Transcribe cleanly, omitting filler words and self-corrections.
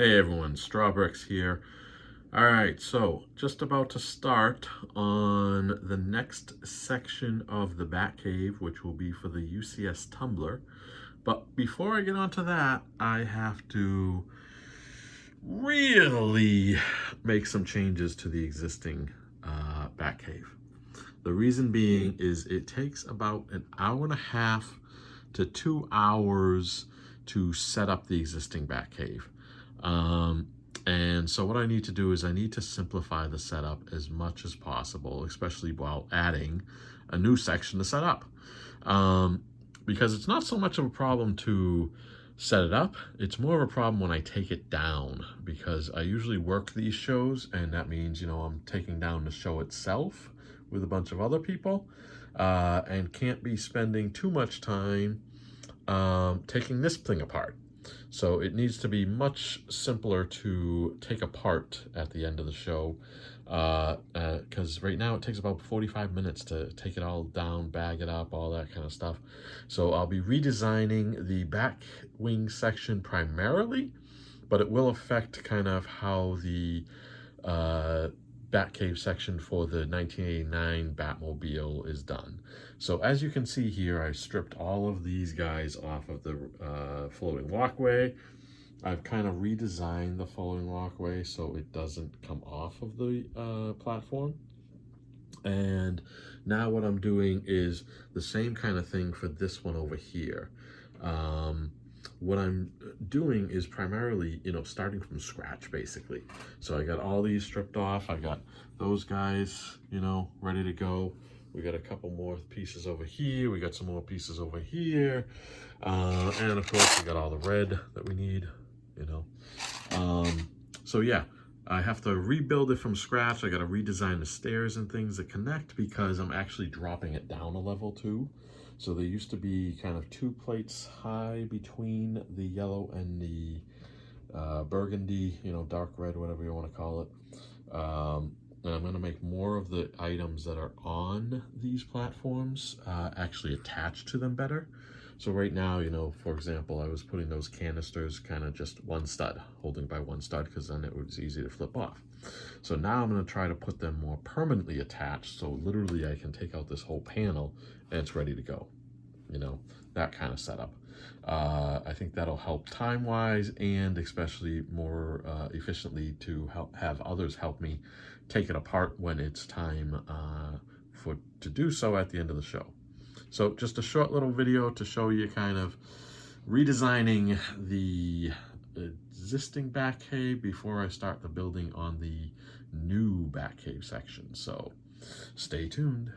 Hey everyone, Strawbricks here. All right, so just about to start on the next section of the Batcave, which will be for the UCS tumbler. But before I get onto that, I have to really make some changes to the existing Batcave. The reason being is it takes about an hour and a half to 2 hours to set up the existing Batcave. And so what I need to do is I need to simplify the setup as much as possible, especially while adding a new section to set up. Because it's not so much of a problem to set it up, it's more of a problem when I take it down, because I usually work these shows, and that means, I'm taking down the show itself with a bunch of other people, and can't be spending too much time taking this thing apart. So it needs to be much simpler to take apart at the end of the show, because right now it takes about 45 minutes to take it all down, bag it up, all that kind of stuff. So I'll be redesigning the back wing section primarily, but it will affect kind of how the Batcave section for the 1989 Batmobile is done. So as you can see here, I stripped all of these guys off of the floating walkway. I've kind of redesigned the floating walkway so it doesn't come off of the platform. And now what I'm doing is the same kind of thing for this one over here. What I'm doing is primarily, starting from scratch, basically. So I got all these stripped off. I got those guys, ready to go. We got a couple more pieces over here. We got some more pieces over here. And of course, we got all the red that we need, So yeah, I have to rebuild it from scratch. I got to redesign the stairs and things that connect, because I'm actually dropping it down a level too. So there used to be kind of 2 plates high between the yellow and the burgundy, dark red, whatever you want to call it. And I'm going to make more of the items that are on these platforms actually attached to them better. So right now, for example, I was putting those canisters kind of just one stud, holding by one stud, because then it was easy to flip off. So now I'm going to try to put them more permanently attached, so literally I can take out this whole panel and it's ready to go. That kind of setup. I think that'll help time-wise, and especially more efficiently to have others help me take it apart when it's time to do so at the end of the show. So just a short little video to show you kind of redesigning the existing Batcave before I start the building on the new Batcave section. So stay tuned.